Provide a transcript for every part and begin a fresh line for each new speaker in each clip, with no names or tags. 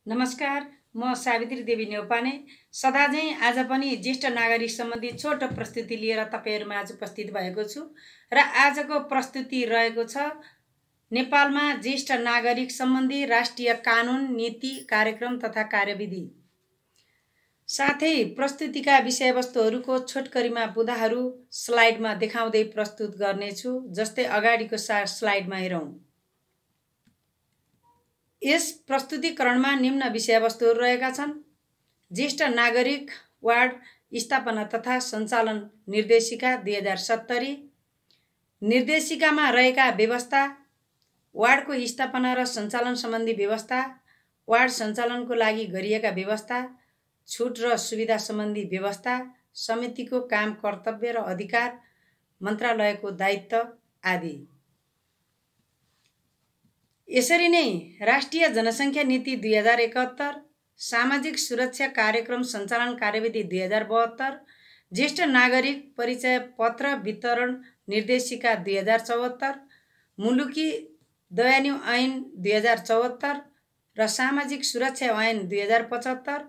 नमस्कार, म सावित्री देवी नेउपाने सदाझैँ आज पनि ज्येष्ठ नागरिक सम्बन्धी छोटो प्रस्तुति लिएर तपाईहरुमा आज उपस्थित भएको छु र आजको प्रस्तुति रहेको छ नेपालमा ज्येष्ठ नागरिक सम्बन्धी राष्ट्रिय कानुन, नीति, कार्यक्रम तथा कार्यविधि। साथै प्रस्तुतिका विषयवस्तुहरूको छोटकरीमा बुँदाहरू स्लाइडमा देखाउँदै प्रस्तुत गर्नेछु। जस्तै अगाडिको स्लाइडमा हेरौं। यस प्रस्तुतिकरणमा निम्न विषयवस्तुहरू रहेका छन्। ज्येष्ठ नागरिक वार्ड स्थापना तथा सञ्चालन निर्देशिका 2070, निर्देशिकामा रहेका व्यवस्था, वार्डको स्थापना र सञ्चालन सम्बन्धी व्यवस्था, वार्ड सञ्चालनको लागि गरिएका व्यवस्था, छुट र सुविधा सम्बन्धी व्यवस्था, समितिको काम, कर्तव्य र अधिकार, मन्त्रालयको दायित्व आदि। यसरी नै राष्ट्रिय जनसङ्ख्या नीति 2071, सामाजिक सुरक्षा कार्यक्रम सञ्चालन कार्यविधि 2072, ज्येष्ठ नागरिक परिचय पत्र वितरण निर्देशिका 2074, मुलुकी दयालु ऐन 2074 र सामाजिक सुरक्षा ऐन 2075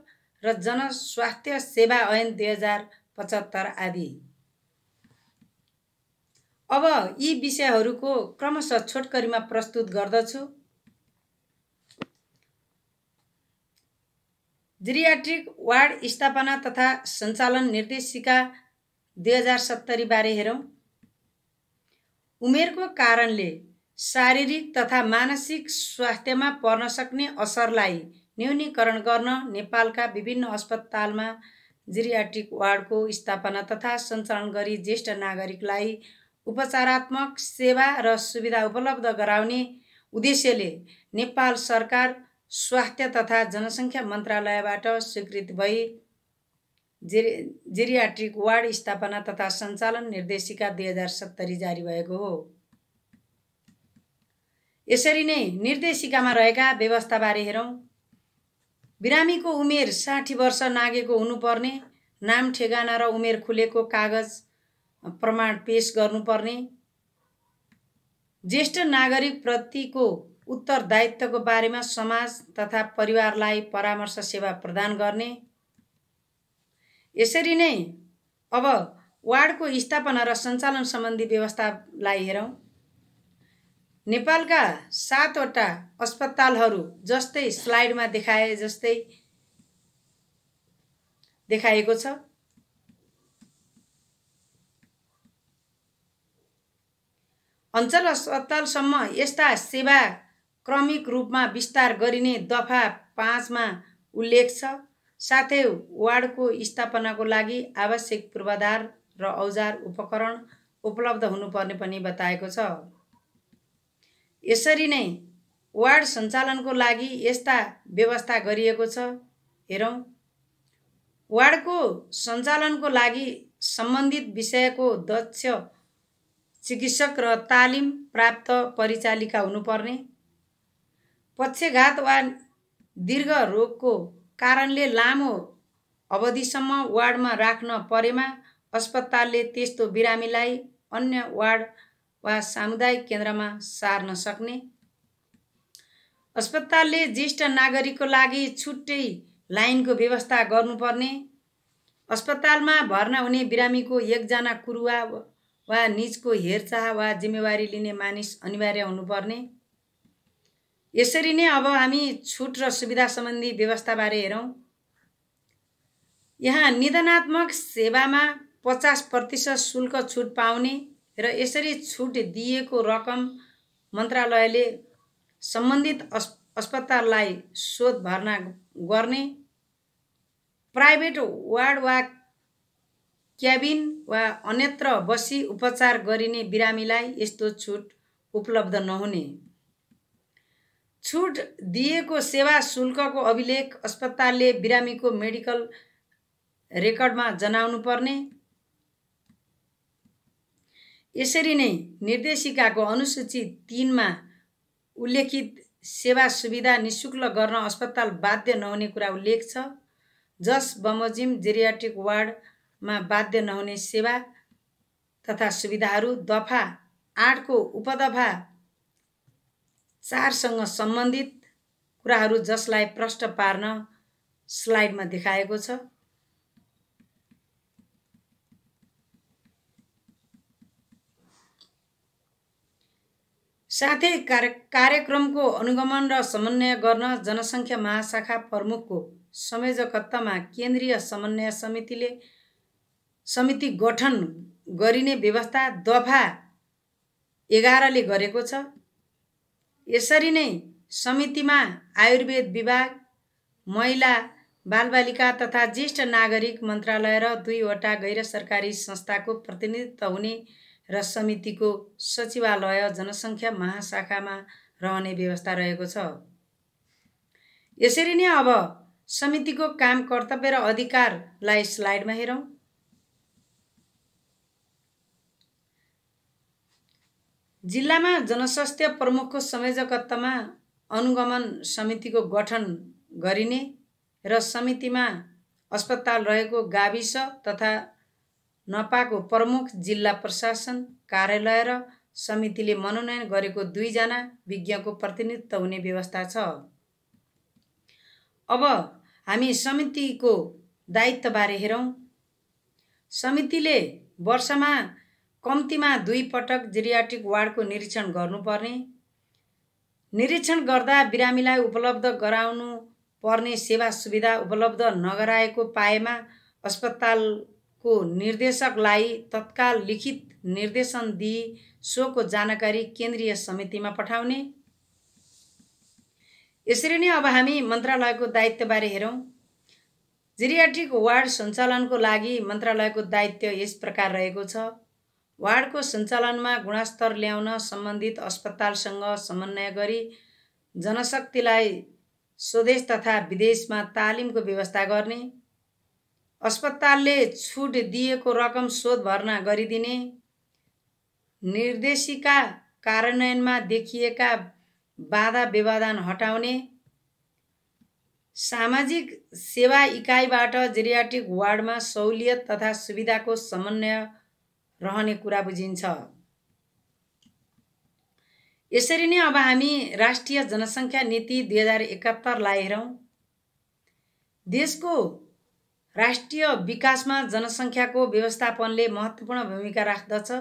र जनस्वास्थ्य सेवा ऐन 2075 आदि। अब यी विषयहरूको क्रमशः छोटकरीमा प्रस्तुत गर्दछु। जेरियाट्रिक वार्ड स्थापना तथा सञ्चालन निर्देशिका 2070 बारे हेरौं। उमेरको कारणले शारीरिक तथा मानसिक स्वास्थ्यमा पर्न सक्ने असरलाई न्यूनीकरण गर्न नेपालका विभिन्न अस्पतालमा जेरियाट्रिक वार्डको स्थापना तथा सञ्चालन गरी ज्येष्ठ नागरिकलाई उपचारात्मक सेवा र सुविधा उपलब्ध गराउने उद्देश्यले नेपाल सरकार स्वास्थ्य तथा जनसङ्ख्या मन्त्रालयबाट स्वीकृत भई जेरियाट्रिक वार्ड स्थापना तथा सञ्चालन निर्देशिका 2070 जारी भएको हो। यसरी नै निर्देशिकामा रहेका व्यवस्थाबारे हेरौं। बिरामीको उमेर 60 वर्ष नागेको हुनुपर्ने, नाम ठेगाना र उमेर खुलेको कागज प्रमाण पेश गर्नुपर्ने, ज्येष्ठ नागरिक प्रतिको उत्तरदायित्वको बारेमा समाज तथा परिवारलाई परामर्श सेवा प्रदान गर्ने। यसरी नै अब वार्डको स्थापना र सञ्चालन सम्बन्धी व्यवस्थालाई हेरौं। नेपालका 7 वटा अस्पतालहरू जस्तै स्लाइडमा देखाए जस्तै देखाएको छ। अञ्चल अस्पतालसम्म यस्ता सेवा क्रमिक रूपमा विस्तार गरिने दफा 5 मा उल्लेख छ। साथै वार्डको स्थापनाको लागि आवश्यक पूर्वाधार र औजार उपकरण उपलब्ध हुनुपर्ने पनि बताएको छ। यसरी नै वार्ड सञ्चालनको लागि यस्ता व्यवस्था गरिएको छ। हेरौं। वार्डको सञ्चालनको लागि सम्बन्धित विषयको दक्ष चिकित्सक र तालिम प्राप्त परिचालिका हुनुपर्ने, पक्षघात वा दीर्घ रोगको कारणले लामो अवधिसम्म वार्डमा राख्न परेमा अस्पतालले त्यस्तो बिरामीलाई अन्य वार्ड वा सामुदायिक केन्द्रमा सार्न सक्ने, अस्पतालले ज्येष्ठ नागरिकको लागि छुट्टै लाइनको व्यवस्था गर्नुपर्ने, अस्पतालमा भर्ना हुने बिरामीको एकजना कुरुवा वा निजको हेरचाह वा जिम्मेवारी लिने मानिस अनिवार्य हुनुपर्ने। यसरी नै अब हामी छुट र सुविधा सम्बन्धी व्यवस्थाबारे हेरौं। यहाँ निदानात्मक सेवामा 50% शुल्क छुट पाउने र यसरी छुट दिएको रकम मन्त्रालयले सम्बन्धित अस्पताललाई शोध भर्ना गर्ने, प्राइभेट वार्ड वा क्याबिन वा अन्यत्र बसी उपचार गरिने बिरामीलाई यस्तो छुट उपलब्ध नहुने, छुट दिएको सेवा शुल्कको अभिलेख अस्पतालले बिरामीको मेडिकल रेकर्डमा जनाउनु पर्ने। यसरी नै निर्देशिकाको अनुसूची 3 मा उल्लेखित सेवा सुविधा निःशुल्क गर्न अस्पताल बाध्य नहुने कुरा उल्लेख छ। जस बमोजिम जेरियाट्रिक वार्डमा बाध्य नहुने सेवा तथा सुविधाहरू दफा 8 को उपदफा 4 सँग सम्बन्धित कुराहरू जसलाई प्रष्ट पार्न स्लाइडमा देखाएको छ। साथै कार्यक्रमको अनुगमन र समन्वय गर्न जनसङ्ख्या महाशाखा प्रमुखको संयोजकत्वमा केन्द्रीय समन्वय समिति गठन गरिने व्यवस्था दफा 11 ले गरेको छ। यसरी नै समितिमा आयुर्वेद विभाग, महिला बालबालिका तथा ज्येष्ठ नागरिक मन्त्रालय र 2 वटा गैर सरकारी संस्थाको प्रतिनिधित्व हुने र समितिको सचिवालय जनसङ्ख्या महाशाखामा रहने व्यवस्था रहेको छ। यसरी नै अब समितिको काम, कर्तव्य र अधिकारलाई स्लाइडमा हेरौँ। जिल्लामा जनस्वास्थ्य प्रमुखको संयोजकत्वमा अनुगमन समितिको गठन गरिने र समितिमा अस्पताल रहेको गाविस तथा नपाको प्रमुख, जिल्ला प्रशासन कार्यालय र समितिले मनोनयन गरेको 2 जना विज्ञको प्रतिनिधित्व हुने व्यवस्था छ। अब हामी समितिको दायित्वबारे हेरौँ। समितिले वर्षमा कम्तीमा 2 पटक जेरियाट्रिक वार्डको निरीक्षण गर्नुपर्ने, निरीक्षण गर्दा बिरामीलाई उपलब्ध गराउनु पर्ने सेवा सुविधा उपलब्ध नगराएको पाएमा अस्पतालको निर्देशकलाई तत्काल लिखित निर्देशन दिई सोको जानकारी केन्द्रीय समितिमा पठाउने। यसरी नै अब हामी मन्त्रालयको दायित्वबारे हेरौँ। जेरियाट्रिक वार्ड सञ्चालनको लागि मन्त्रालयको दायित्व यस प्रकार रहेको छ। वार्डको सञ्चालनमा गुणस्तर ल्याउन सम्बन्धित अस्पतालसँग समन्वय गरी जनशक्तिलाई स्वदेश तथा विदेशमा तालिमको व्यवस्था गर्ने, अस्पतालले छुट दिएको रकम शोध भर्ना गरिदिने, निर्देशिका कार्यान्वयनमा देखिएका बाधा व्यवधान हटाउने, सामाजिक सेवा इकाइबाट जेरियाट्रिक वार्डमा सहुलियत तथा सुविधाको समन्वय रहने कुरा बुझिन्छ। यसरी नै अब हामी राष्ट्रिय जनसङ्ख्या नीति 2071 लाई हेरौँ। देशको राष्ट्रिय विकासमा जनसङ्ख्याको व्यवस्थापनले महत्त्वपूर्ण भूमिका राख्दछ।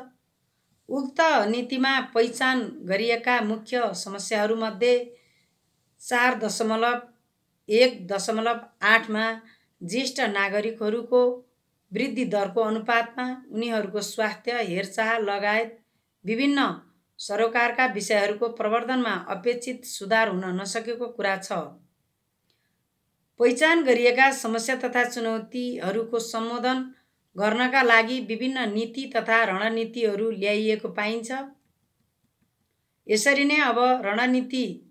उक्त नीतिमा पहिचान गरिएका मुख्य समस्याहरूमध्ये 4.1.8 मा ज्येष्ठ नागरिकहरूको वृद्धि दरको अनुपातमा उनीहरूको स्वास्थ्य हेरचाह लगायत विभिन्न सरोकारका विषयहरूको प्रवर्धनमा अपेक्षित सुधार हुन नसकेको कुरा छ। पहिचान गरिएका समस्या तथा चुनौतीहरूको सम्बोधन गर्नका लागि विभिन्न नीति तथा रणनीतिहरू ल्याइएको पाइन्छ। यसरी नै अब रणनीति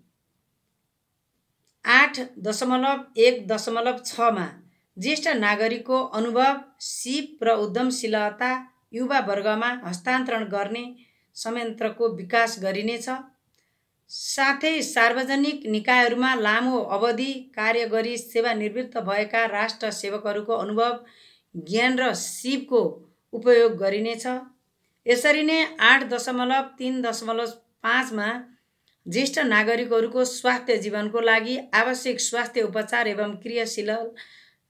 8.1.6 मा ज्येष्ठ नागरिकको अनुभव, सिप र उद्यमशीलता युवा वर्गमा हस्तान्तरण गर्ने संयन्त्रको विकास गरिनेछ। साथै सार्वजनिक निकायहरूमा लामो अवधि कार्य गरी सेवानिवृत्त भएका राष्ट्र सेवकहरूको अनुभव, ज्ञान र सिपको उपयोग गरिनेछ। यसरी नै 8.3.5 मा ज्येष्ठ नागरिकहरूको स्वास्थ्य जीवनको लागि आवश्यक स्वास्थ्य उपचार एवं क्रियाशील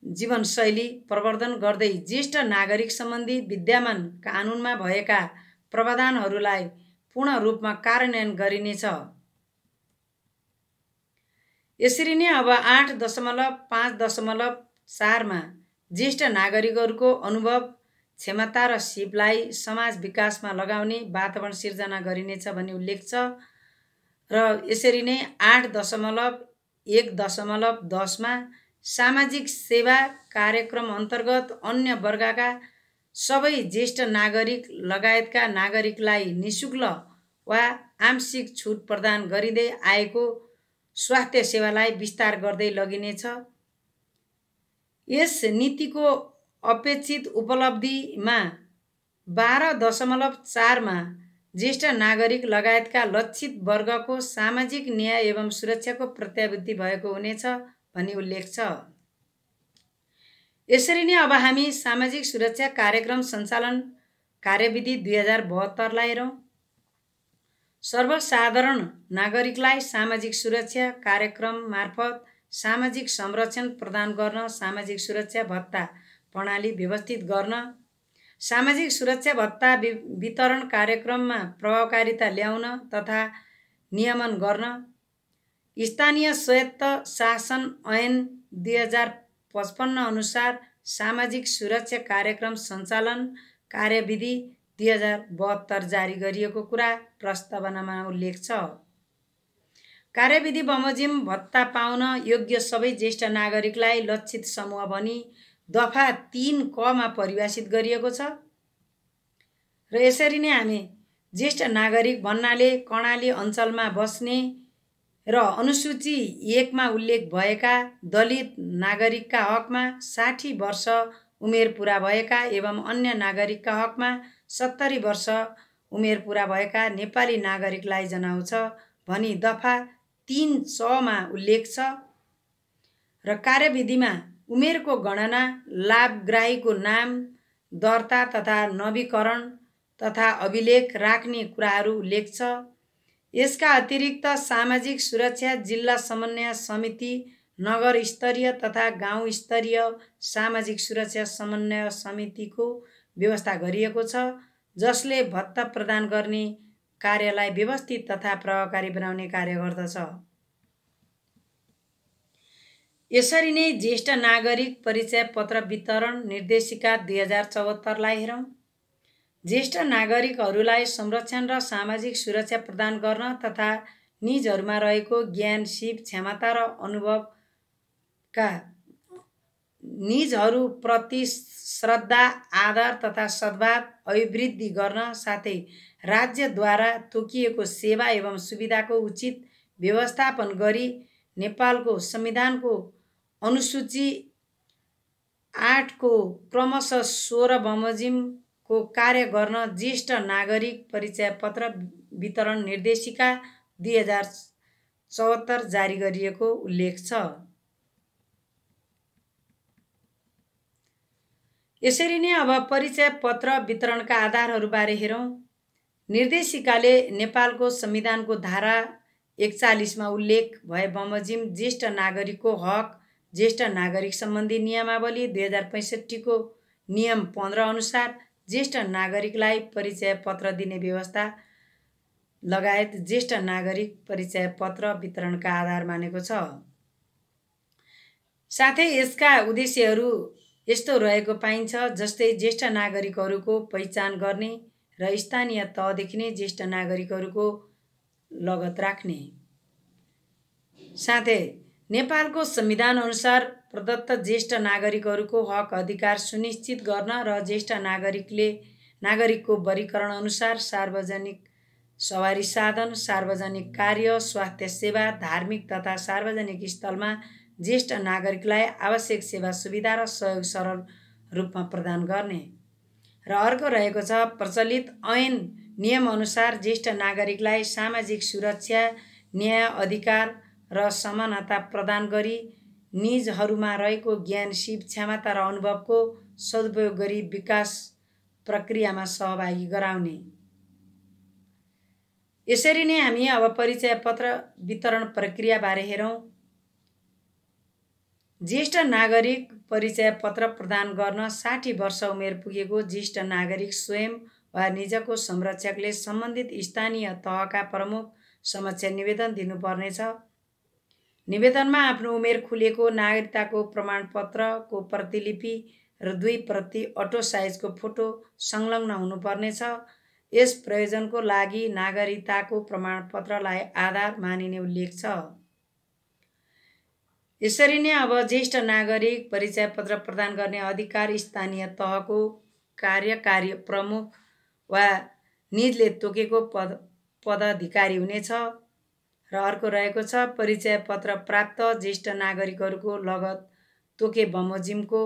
जीवनशैली प्रवर्धन गर्दै ज्येष्ठ नागरिक सम्बन्धी विद्यमान कानुनमा भएका प्रावधानहरूलाई पूर्ण रूपमा कार्यान्वयन गरिनेछ। यसरी नै अब 8.5.4 मा ज्येष्ठ नागरिकहरूको अनुभव, क्षमता र सिपलाई समाज विकासमा लगाउने वातावरण सिर्जना गरिनेछ भन्ने उल्लेख छ। र यसरी नै 8.1.10 मा सामाजिक सेवा कार्यक्रम अन्तर्गत अन्य वर्गका सबै ज्येष्ठ नागरिक लगायतका नागरिकलाई निःशुल्क वा आंशिक छुट प्रदान गरिँदै आएको स्वास्थ्य सेवालाई विस्तार गर्दै लगिनेछ। यस नीतिको अपेक्षित उपलब्धिमा 12.4 मा ज्येष्ठ नागरिक लगायतका लक्षित वर्गको सामाजिक न्याय एवं सुरक्षाको प्रत्याभूति भएको हुनेछ भन्ने उल्लेख छ। यसरी नै अब हामी सामाजिक सुरक्षा कार्यक्रम सञ्चालन कार्यविधि 2072 लाई हेरौँ। सर्वसाधारण नागरिकलाई सामाजिक सुरक्षा कार्यक्रम मार्फत सामाजिक संरक्षण प्रदान गर्न, सामाजिक सुरक्षा भत्ता प्रणाली व्यवस्थित गर्न, सामाजिक सुरक्षा भत्ता वितरण कार्यक्रममा प्रभावकारिता ल्याउन तथा नियमन गर्न, स्थानीय स्वायत्त शासन ऐन 2055 अनुसार सामाजिक सुरक्षा कार्यक्रम सञ्चालन कार्यविधि 2072 जारी गरिएको कुरा प्रस्तावनामा उल्लेख छ। कार्यविधि बमोजिम भत्ता पाउन योग्य सबै ज्येष्ठ नागरिकलाई लक्षित समूह भनी दफा 3 क मा परिभाषित गरिएको छ। र यसरी नै हामी ज्येष्ठ नागरिक भन्नाले कर्णाली अञ्चलमा बस्ने र अनुसूची 1 मा उल्लेख भएका दलित नागरिकका हकमा 60 वर्ष उमेर पुरा भएका एवं अन्य नागरिकका हकमा 70 वर्ष उमेर पुरा भएका नेपाली नागरिकलाई जनाउँछ भनी दफा 3 च मा उल्लेख छ। र कार्यविधिमा उमेरको गणना, लाभग्राहीको नाम दर्ता तथा नवीकरण तथा अभिलेख राख्ने कुराहरू उल्लेख छ। यसका अतिरिक्त सामाजिक सुरक्षा जिल्ला समन्वय समिति, नगर स्तरीय तथा गाउँ स्तरीय सामाजिक सुरक्षा समन्वय समितिको व्यवस्था गरिएको छ, जसले भत्ता प्रदान गर्ने कार्यलाई व्यवस्थित तथा प्रभावकारी बनाउने कार्य गर्दछ। यसरी नै ज्येष्ठ नागरिक परिचय पत्र वितरण निर्देशिका 2074 लाई हेरौँ। ज्येष्ठ नागरिकहरूलाई संरक्षण र सामाजिक सुरक्षा प्रदान गर्न तथा निजहरूमा रहेको ज्ञान, सिप, क्षमता र अनुभवका निजहरूप्रति श्रद्धा, आदर तथा सद्भाव अभिवृद्धि गर्न साथै राज्यद्वारा तोकिएको सेवा एवं सुविधाको उचित व्यवस्थापन गरी नेपालको संविधानको अनुसूची 8 को क्रमशः 16 बमोजिमको कार्य गर्न ज्येष्ठ नागरिक परिचय पत्र वितरण निर्देशिका 2074 जारी गरिएको उल्लेख छ। यसरी नै अब परिचय पत्र वितरणका आधारहरूबारे हेरौँ। निर्देशिकाले नेपालको संविधानको धारा 41 मा उल्लेख भए बमोजिम ज्येष्ठ नागरिकको हक, ज्येष्ठ नागरिक सम्बन्धी नियमावली 2065 को नियम 15 अनुसार ज्येष्ठ नागरिकलाई परिचय पत्र दिने व्यवस्था लगायत ज्येष्ठ नागरिक परिचय पत्र वितरणका आधार मानेको छ। साथै यसका उद्देश्यहरू यस्तो रहेको पाइन्छ, जस्तै ज्येष्ठ नागरिकहरूको पहिचान गर्ने र स्थानीय तहदेखि नै ज्येष्ठ नागरिकहरूको लगत राख्ने, साथै नेपालको संविधान अनुसार प्रदत्त ज्येष्ठ नागरिकहरूको हक अधिकार सुनिश्चित गर्न र ज्येष्ठ नागरिकको वर्गीकरण अनुसार सार्वजनिक सवारी साधन, सार्वजनिक कार्य, स्वास्थ्य सेवा, धार्मिक तथा सार्वजनिक स्थलमा ज्येष्ठ नागरिकलाई आवश्यक सेवा सुविधा र सहयोग सरल रूपमा प्रदान गर्ने। र अर्को रहेको छ प्रचलित ऐन नियम अनुसार ज्येष्ठ नागरिकलाई सामाजिक सुरक्षा, न्याय, अधिकार र समानता प्रदान गरी निजहरूमा रहेको ज्ञान, सिप, क्षमता र अनुभवको सदुपयोग गरी विकास प्रक्रियामा सहभागी गराउने। यसरी नै हामी अब परिचय पत्र वितरण प्रक्रियाबारे हेरौँ। ज्येष्ठ नागरिक परिचय पत्र प्रदान गर्न 60 वर्ष उमेर पुगेको ज्येष्ठ नागरिक स्वयं वा निजको संरक्षकले सम्बन्धित स्थानीय तहका प्रमुख समक्ष निवेदन दिनुपर्नेछ। निवेदनमा आफ्नो उमेर खुलेको नागरिकताको प्रमाणपत्रको प्रतिलिपि र 2 प्रति अटो साइजको फोटो संलग्न हुनुपर्नेछ। यस प्रयोजनको लागि नागरिकताको प्रमाणपत्रलाई आधार मानिने उल्लेख छ। यसरी नै अब ज्येष्ठ नागरिक परिचय पत्र प्रदान गर्ने अधिकार स्थानीय तहको कार्यकारी प्रमुख वा निजले तोकेको पदाधिकारी हुनेछ। र अर्को रहेको छ परिचय पत्र प्राप्त ज्येष्ठ नागरिकहरूको लगत तोके बमोजिमको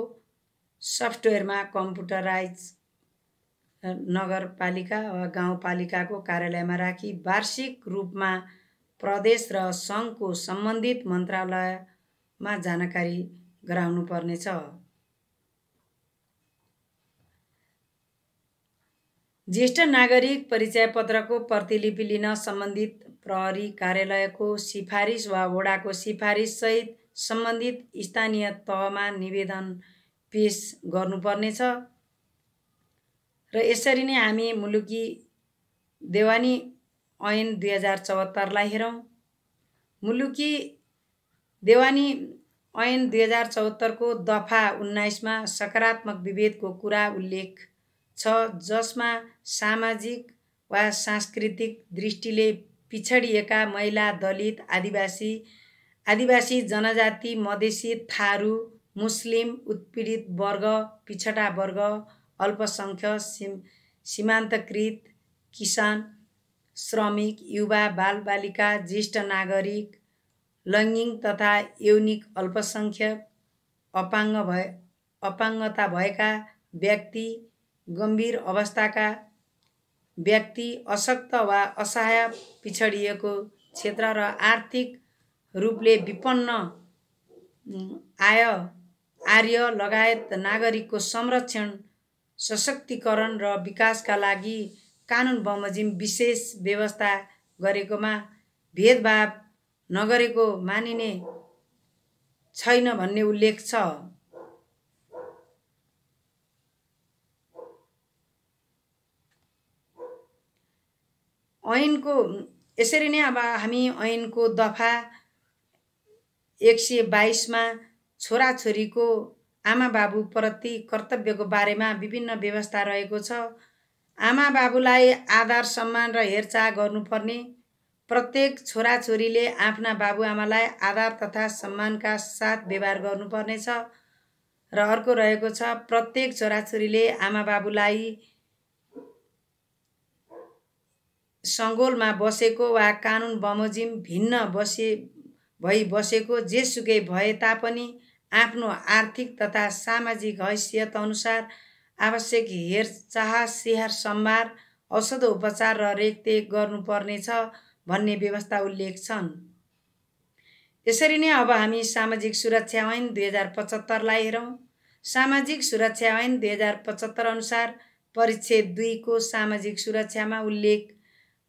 सफ्टवेयरमा कम्प्युटराइज नगरपालिका वा गाउँपालिकाको कार्यालयमा राखी वार्षिक रूपमा प्रदेश र सङ्घको सम्बन्धित मन्त्रालयमा जानकारी गराउनु पर्नेछ। ज्येष्ठ नागरिक परिचय पत्रको प्रतिलिपि लिन सम्बन्धित प्रहरी कार्यालयको सिफारिस वा वडाको सिफारिससहित सम्बन्धित स्थानीय तहमा निवेदन पेश गर्नुपर्नेछ र यसरी नै हामी मुलुकी देवानी ऐन 2074 हेरौँ। मुलुकी देवानी ऐन 2074 को दफा 19 मा सकारात्मक विभेदको कुरा उल्लेख छ, जसमा सामाजिक वा सांस्कृतिक दृष्टिले पिछडिएका महिला, दलित, आदिवासी जनजाति, मधेसी, थारू, मुस्लिम, उत्पीडित वर्ग, पिछडा वर्ग, अल्पसंख्यक, सीमान्तकृत, किसान, श्रमिक, युवा, बालबालिका, ज्येष्ठ नागरिक, लैङ्गिक तथा यौनिक अल्पसंख्यक, अपाङ्गता भएका व्यक्ति, गम्भीर अवस्थाका व्यक्ति, अशक्त वा असहाय, पिछडिएको क्षेत्र र आर्थिक रूपले विपन्न आर्य लगायत नागरिकको संरक्षण, सशक्तिकरण र विकासका लागि कानुन बमोजिम विशेष व्यवस्था गरेकोमा भेदभाव नगरेको मानिने छैन भन्ने उल्लेख छ। ऐनको यसरी नै अब हामी ऐनको दफा 122 मा छोराछोरीको आमा बाबु प्रति कर्तव्यको बारेमा विभिन्न व्यवस्था रहेको छ। आमा बाबुलाई आदर, सम्मान र हेरचाह गर्नुपर्ने, प्रत्येक छोराछोरीले आफ्ना बाबुआमालाई आदर तथा सम्मानका साथ व्यवहार गर्नुपर्नेछ र अर्को रहेको छ, प्रत्येक छोराछोरीले आमा बाबुलाई सङ्गोलमा बसेको वा कानुन बमोजिम भिन्न भई बसेको जेसुकै भए तापनि आफ्नो आर्थिक तथा सामाजिक हैसियत अनुसार आवश्यक हेरचाह, स्याहार सम्भार, औषधोपचार र रेखदेख गर्नुपर्नेछ भन्ने व्यवस्था उल्लेख छन्। यसरी नै अब हामी सामाजिक सुरक्षा ऐन 2075 लाई हेरौँ। सामाजिक सुरक्षा ऐन 2075 अनुसार परिच्छेद 2 को सामाजिक सुरक्षामा उल्लेख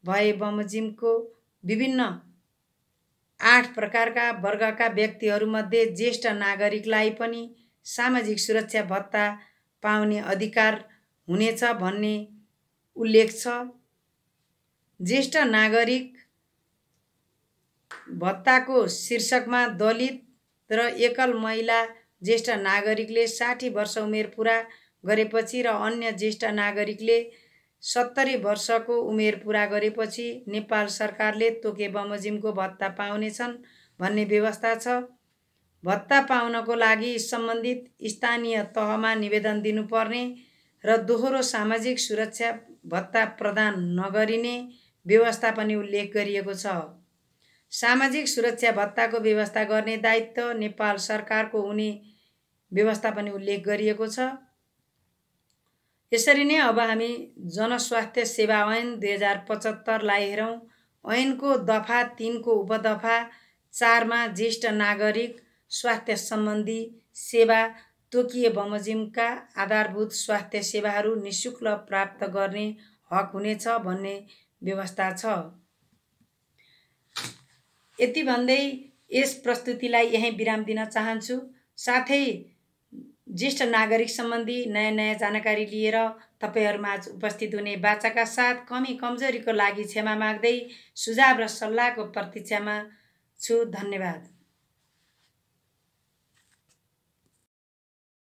भए बमोजिमको विभिन्न 8 प्रकारका वर्गका व्यक्तिहरूमध्ये ज्येष्ठ नागरिकलाई पनि सामाजिक सुरक्षा भत्ता पाउने अधिकार हुनेछ भन्ने उल्लेख छ। ज्येष्ठ नागरिक भत्ताको शीर्षकमा दलित र एकल महिला ज्येष्ठ नागरिकले 60 वर्ष उमेर पुरा गरेपछि र अन्य ज्येष्ठ नागरिकले 70 वर्षको उमेर पुरा गरेपछि नेपाल सरकारले तोके बमोजिमको भत्ता पाउनेछन् भन्ने व्यवस्था छ। भत्ता पाउनको लागि सम्बन्धित स्थानीय तहमा निवेदन दिनुपर्ने र दोहोरो सामाजिक सुरक्षा भत्ता प्रदान नगरिने व्यवस्था पनि उल्लेख गरिएको छ। सामाजिक सुरक्षा भत्ताको व्यवस्था गर्ने दायित्व नेपाल सरकारको हुने व्यवस्था पनि उल्लेख गरिएको छ। यसरी नै अब हामी जनस्वास्थ्य सेवा ऐन 2075 लाई हेरौँ। ऐनको दफा 3 को उपदफा 4 मा ज्येष्ठ नागरिक स्वास्थ्य सम्बन्धी सेवा तोकिए बमोजिमका आधारभूत स्वास्थ्य सेवाहरू निःशुल्क प्राप्त गर्ने हक हुनेछ भन्ने व्यवस्था छ। यति भन्दै यस प्रस्तुतिलाई यही विराम दिन चाहन्छु। साथै ज्येष्ठ नागरिक सम्बन्धी नयाँ जानकारी लिएर तपाईहरुमाझ उपस्थित हुने बाचाका साथ कमी कमजोरीको लागि क्षमा माग्दै सुझाव र सल्लाहको प्रतीक्षामा छु। धन्यवाद।